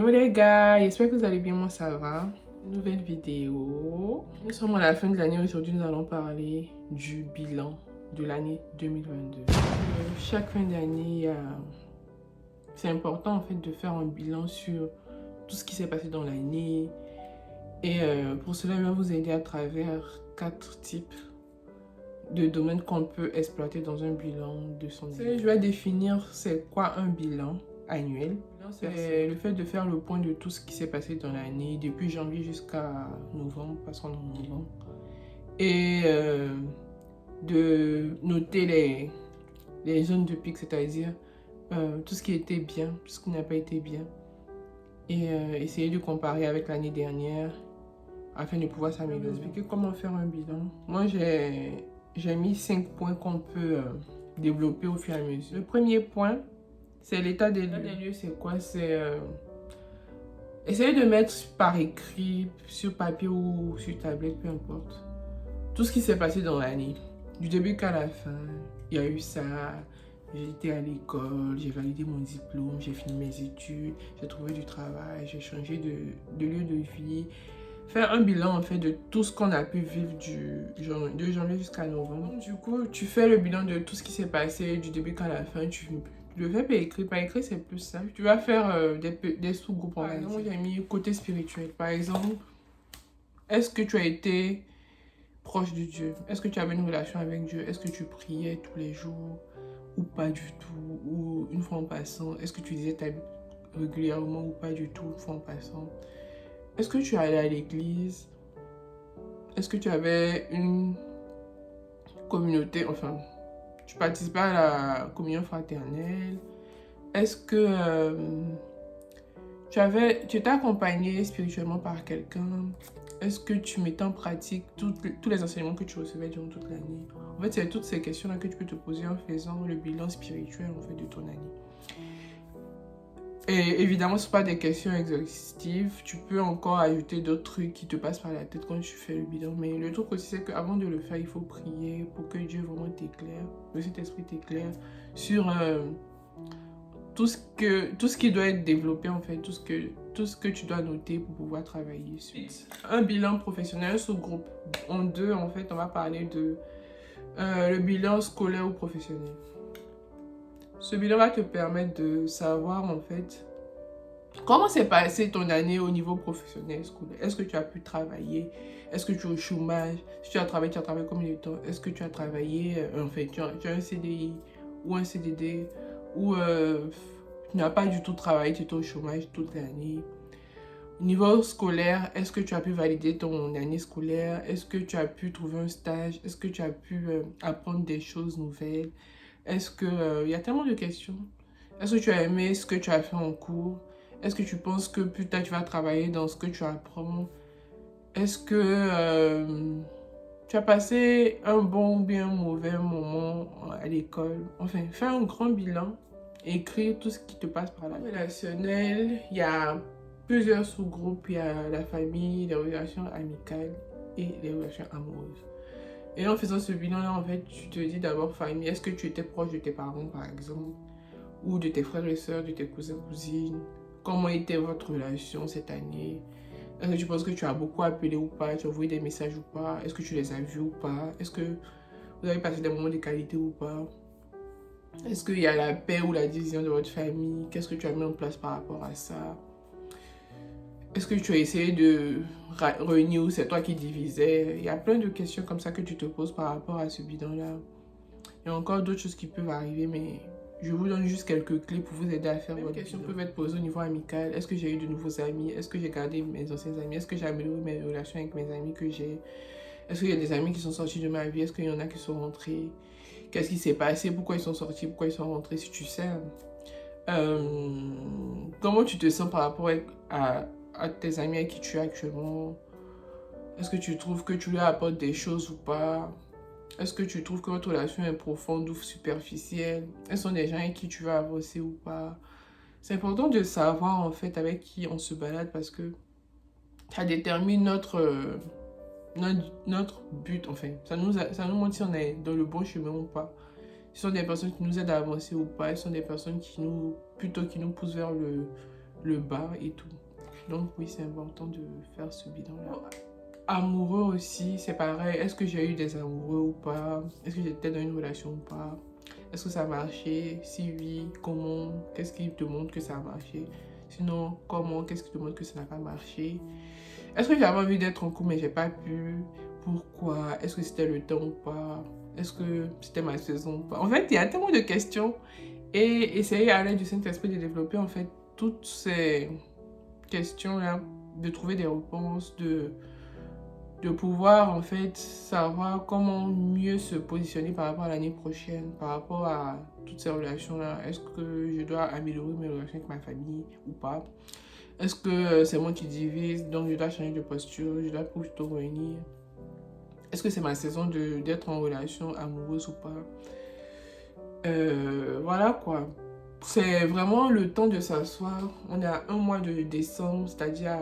Hello les gars, j'espère que vous allez bien, moi ça va. Nouvelle vidéo. Nous sommes à la fin de l'année, aujourd'hui nous allons parler du bilan de l'année 2022. Chaque fin d'année, c'est important en fait de faire un bilan sur tout ce qui s'est passé dans l'année. Et pour cela, je vais vous aider à travers 4 types de domaines qu'on peut exploiter dans un bilan de son année. Je vais définir c'est quoi un bilan annuel. C'est le fait de faire le point de tout ce qui s'est passé dans l'année, depuis janvier jusqu'à novembre, passons dans novembre. Et de noter les zones de pic, c'est-à-dire tout ce qui était bien, tout ce qui n'a pas été bien. Et essayer de comparer avec l'année dernière afin de pouvoir s'améliorer. Je vais vous expliquer comment faire un bilan. Moi, j'ai mis 5 points qu'on peut développer au fur et à mesure. Le premier point, c'est l'état des lieux. L'état des lieux, c'est quoi? C'est essayer de mettre par écrit, sur papier ou sur tablette, peu importe, tout ce qui s'est passé dans l'année. Du début qu'à la fin, il y a eu ça. J'étais à l'école, j'ai validé mon diplôme, j'ai fini mes études, j'ai trouvé du travail, j'ai changé de lieu de vie. Faire un bilan en fait de tout ce qu'on a pu vivre de janvier jusqu'à novembre. Du coup, tu fais le bilan de tout ce qui s'est passé du début qu'à la fin. Tu le fais par écrit. Par écrit, c'est plus simple. Tu vas faire des sous-groupes. Par exemple, j'ai mis côté spirituel. Par exemple, est-ce que tu as été proche de Dieu? Est-ce que tu avais une relation avec Dieu? Est-ce que tu priais tous les jours? Ou pas du tout? Ou une fois en passant? Est-ce que tu disais ta Bible régulièrement ou pas du tout une fois en passant? Est-ce que tu allais à l'église? Est-ce que tu avais une communauté, enfin, tu participais à la communion fraternelle? Est-ce que tu étais accompagné spirituellement par quelqu'un? Est-ce que tu mettais en pratique tous les enseignements que tu recevais durant toute l'année? En fait, c'est toutes ces questions-là que tu peux te poser en faisant le bilan spirituel en fait, de ton année. Et évidemment, ce ne sont pas des questions exhaustives. Tu peux encore ajouter d'autres trucs qui te passent par la tête quand tu fais le bilan. Mais le truc aussi, c'est qu'avant de le faire, il faut prier pour que Dieu vraiment t'éclaire, le Saint-Esprit t'éclaire sur tout ce qui doit être développé, en fait, tout ce que tu dois noter pour pouvoir travailler sur. Un bilan professionnel sous-groupe. En deux, en fait, on va parler de le bilan scolaire ou professionnel. Ce bilan va te permettre de savoir en fait comment s'est passée ton année au niveau professionnel scolaire. Est-ce que tu as pu travailler? Est-ce que tu es au chômage? Si tu as travaillé combien de temps? Est-ce que tu as travaillé, enfin tu as un CDI ou un CDD ou tu n'as pas du tout travaillé, tu étais au chômage toute l'année? Au niveau scolaire, est-ce que tu as pu valider ton année scolaire? Est-ce que tu as pu trouver un stage? Est-ce que tu as pu apprendre des choses nouvelles? Est-ce que... il y a tellement de questions. Est-ce que tu as aimé ce que tu as fait en cours? Est-ce que tu penses que plus tard tu vas travailler dans ce que tu apprends? Est-ce que tu as passé un bon ou bien un mauvais moment à l'école? Enfin, fais un grand bilan. Écrire tout ce qui te passe par là. Relationnel, il y a plusieurs sous-groupes. Il y a la famille, les relations amicales et les relations amoureuses. Et en faisant ce bilan-là, en fait, tu te dis d'abord famille. Est-ce que tu étais proche de tes parents, par exemple? Ou de tes frères et sœurs, de tes cousins, cousines? Comment était votre relation cette année? Est-ce que tu penses que tu as beaucoup appelé ou pas? Tu as envoyé des messages ou pas? Est-ce que tu les as vus ou pas? Est-ce que vous avez passé des moments de qualité ou pas? Est-ce qu'il y a la paix ou la division de votre famille? Qu'est-ce que tu as mis en place par rapport à ça? Est-ce que tu as essayé de réunir ou c'est toi qui divisais? Il y a plein de questions comme ça que tu te poses par rapport à ce bilan-là. Il y a encore d'autres choses qui peuvent arriver, mais je vous donne juste quelques clés pour vous aider à faire votre bilan. Les questions peuvent être posées au niveau amical. Est-ce que j'ai eu de nouveaux amis? Est-ce que j'ai gardé mes anciens amis? Est-ce que j'ai amélioré mes relations avec mes amis que j'ai? Est-ce qu'il y a des amis qui sont sortis de ma vie? Est-ce qu'il y en a qui sont rentrés? Qu'est-ce qui s'est passé? Pourquoi ils sont sortis? Pourquoi ils sont rentrés? Si tu sais. Comment tu te sens par rapport à tes amis avec qui tu es actuellement? Est-ce que tu trouves que tu leur apportes des choses ou pas? Est-ce que tu trouves que votre relation est profonde ou superficielle? Est-ce sont des gens avec qui tu veux avancer ou pas? C'est important de savoir en fait avec qui on se balade parce que ça détermine notre but, enfin. Ça nous montre si on est dans le bon chemin ou pas. Ce sont des personnes qui nous aident à avancer ou pas. Ce sont des personnes qui nous poussent vers le bas et tout. Donc oui, c'est important de faire ce bilan-là. Amoureux aussi, c'est pareil. Est-ce que j'ai eu des amoureux ou pas? Est-ce que j'étais dans une relation ou pas? Est-ce que ça a marché? Si oui, comment? Qu'est-ce qui te montre que ça a marché? Sinon, comment? Qu'est-ce qui te montre que ça n'a pas marché? Est-ce que j'avais envie d'être en couple mais j'ai pas pu? Pourquoi? Est-ce que c'était le temps ou pas? Est-ce que c'était ma saison ou pas? En fait, il y a tellement de questions. Et essayer à l'aide du Saint-Esprit de développer en fait toutes ces questions-là, de trouver des réponses, de pouvoir en fait savoir comment mieux se positionner par rapport à l'année prochaine, par rapport à toutes ces relations-là. Est-ce que je dois améliorer mes relations avec ma famille ou pas? Est-ce que c'est moi qui divise, donc je dois changer de posture, je dois plutôt revenir? Est-ce que c'est ma saison d'être en relation amoureuse ou pas? Voilà quoi. C'est vraiment le temps de s'asseoir. On est à un mois de décembre, c'est-à-dire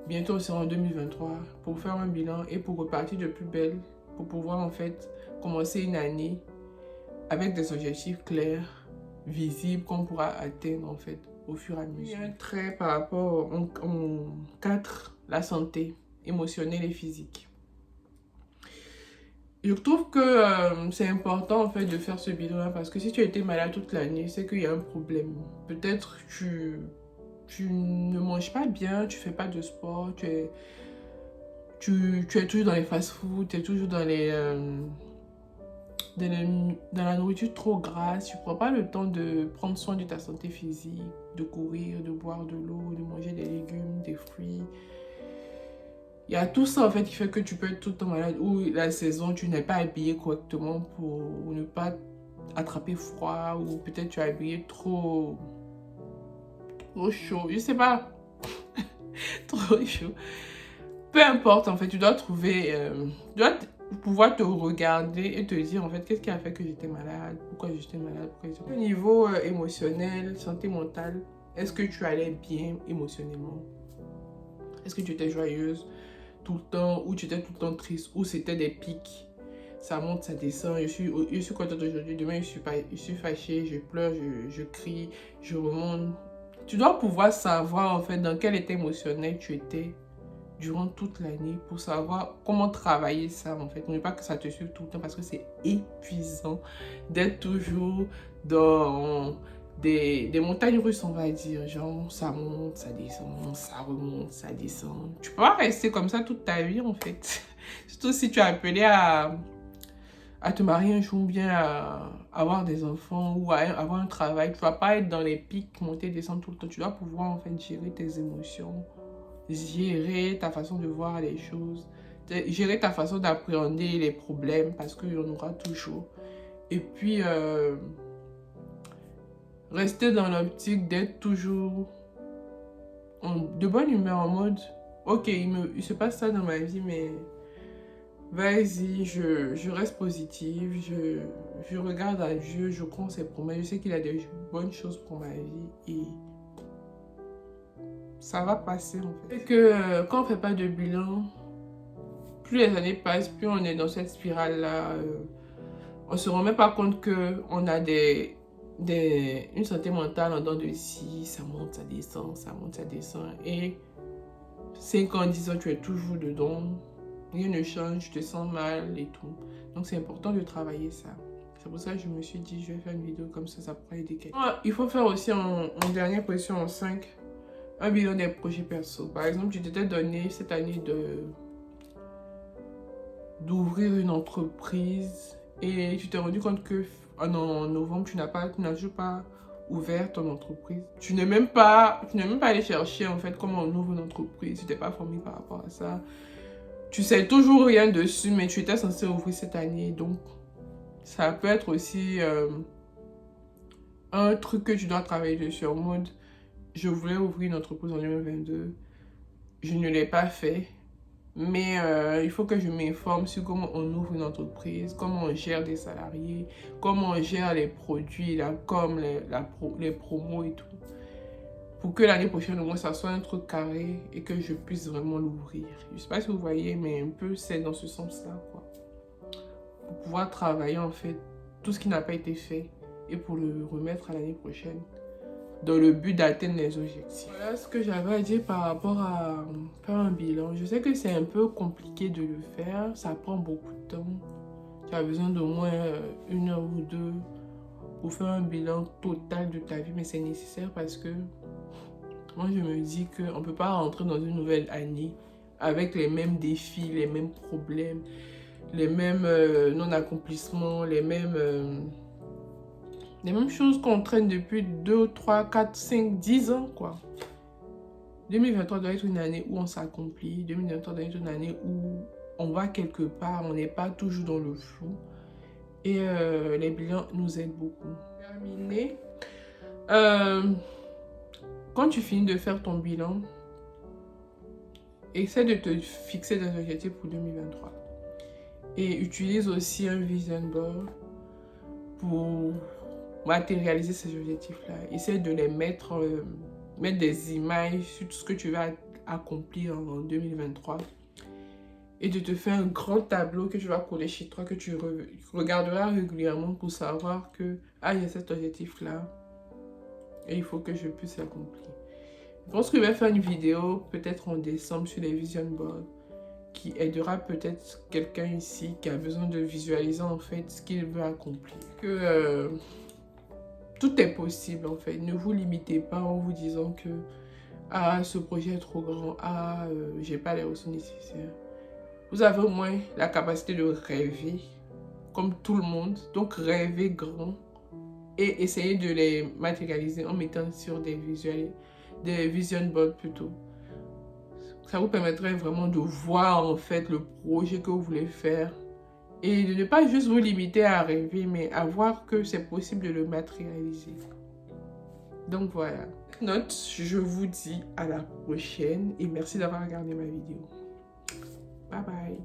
bientôt on sera en 2023, pour faire un bilan et pour repartir de plus belle, pour pouvoir en fait commencer une année avec des objectifs clairs, visibles, qu'on pourra atteindre en fait au fur et à mesure. Il y a un trait par rapport en 4, la santé émotionnelle et physique. Je trouve que c'est important en fait de faire ce bilan-là parce que si tu as été malade toute l'année, c'est qu'il y a un problème. Peut-être tu ne manges pas bien, tu fais pas de sport, tu es toujours dans les fast-food, tu es toujours dans dans la nourriture trop grasse, tu prends pas le temps de prendre soin de ta santé physique, de courir, de boire de l'eau, de manger des légumes, des fruits. Il y a tout ça en fait qui fait que tu peux être tout le temps malade ou la saison, tu n'es pas habillé correctement pour ne pas attraper froid ou peut-être tu es habillé trop chaud, je sais pas, trop chaud. Peu importe en fait, tu dois trouver, tu dois pouvoir te regarder et te dire en fait qu'est-ce qui a fait que j'étais malade, pourquoi j'étais malade, Au niveau émotionnel, santé mentale, est-ce que tu allais bien émotionnellement? Est-ce que tu étais joyeuse tout le temps, ou tu étais tout le temps triste, ou c'était des pics, ça monte, ça descend, je suis contente aujourd'hui, demain je suis fâchée, je pleure, je crie, je remonte. Tu dois pouvoir savoir en fait dans quel état émotionnel tu étais durant toute l'année pour savoir comment travailler ça en fait. Ne pas que ça te suive tout le temps parce que c'est épuisant d'être toujours dans des montagnes russes, on va dire. Genre, ça monte, ça descend, ça remonte, ça descend. Tu peux pas rester comme ça toute ta vie, en fait. Surtout si tu es appelé à te marier un jour, bien à avoir des enfants ou à avoir un travail. Tu vas pas être dans les pics, monter, descendre tout le temps. Tu dois pouvoir, en fait, gérer tes émotions, gérer ta façon de voir les choses, gérer ta façon d'appréhender les problèmes parce qu'il y en aura toujours. Et puis, rester dans l'optique d'être toujours de bonne humeur, en mode ok, il se passe ça dans ma vie, mais vas-y, je reste positive, je regarde à Dieu, je crois en ses promesses, je sais qu'il a des bonnes choses pour ma vie et ça va passer en fait. Et que quand on fait pas de bilan, plus les années passent, plus on est dans cette spirale-là, on se remet pas compte qu'on a une santé mentale en dents de scie, ça monte, ça descend, ça monte, ça descend. Et 5 ans, 10 ans, tu es toujours dedans, rien ne change, tu te sens mal et tout. Donc c'est important de travailler ça. C'est pour ça que je me suis dit, je vais faire une vidéo comme ça pourra aider quelqu'un. Il faut faire aussi en dernière position, en 5, un bilan des projets perso. Par exemple, tu t'étais donné cette année d'ouvrir une entreprise et tu t'es rendu compte que en novembre, tu n'as toujours pas ouvert ton entreprise. Tu n'es même pas allé chercher en fait comment on ouvre une entreprise. Tu t'es pas formé par rapport à ça. Tu sais toujours rien dessus, mais tu étais censé ouvrir cette année. Donc, ça peut être aussi un truc que tu dois travailler dessus en mode je voulais ouvrir une entreprise en 2022. Je ne l'ai pas fait. Mais il faut que je m'informe sur comment on ouvre une entreprise, comment on gère des salariés, comment on gère les produits, la com, les promos et tout. Pour que l'année prochaine, au moins, ça soit un truc carré et que je puisse vraiment l'ouvrir. Je ne sais pas si vous voyez, mais un peu, c'est dans ce sens-là, quoi. Pour pouvoir travailler, en fait, tout ce qui n'a pas été fait et pour le remettre à l'année prochaine. dans le but d'atteindre les objectifs. Voilà ce que j'avais à dire par rapport à faire un bilan. Je sais que c'est un peu compliqué de le faire, ça prend beaucoup de temps. Tu as besoin d'au moins 1 heure ou 2 pour faire un bilan total de ta vie, mais c'est nécessaire parce que moi je me dis qu'on ne peut pas rentrer dans une nouvelle année avec les mêmes défis, les mêmes problèmes, les mêmes non-accomplissements, les mêmes choses qu'on traîne depuis 2, 3, 4, 5, 10 ans, quoi. 2023 doit être une année où on s'accomplit. 2023 doit être une année où on va quelque part, on n'est pas toujours dans le flou. Et les bilans nous aident beaucoup. Terminé. Quand tu finis de faire ton bilan, essaie de te fixer des objectifs pour 2023. Et utilise aussi un vision board pour matérialiser ces objectifs-là. Essaie de les mettre des images sur tout ce que tu vas accomplir en 2023. Et de te faire un grand tableau que tu vas coller chez toi, que tu regarderas régulièrement pour savoir que il y a cet objectif-là et il faut que je puisse l'accomplir. Je pense que je vais faire une vidéo peut-être en décembre sur les vision boards qui aidera peut-être quelqu'un ici qui a besoin de visualiser en fait ce qu'il veut accomplir. Que tout est possible en fait. Ne vous limitez pas en vous disant que ce projet est trop grand, j'ai pas les ressources nécessaires. Vous avez au moins la capacité de rêver comme tout le monde. Donc rêvez grand et essayez de les matérialiser en mettant sur des vision boards plutôt. Ça vous permettrait vraiment de voir en fait le projet que vous voulez faire et de ne pas juste vous limiter à rêver, mais à voir que c'est possible de le matérialiser. Donc voilà. Note, je vous dis à la prochaine et merci d'avoir regardé ma vidéo. Bye bye.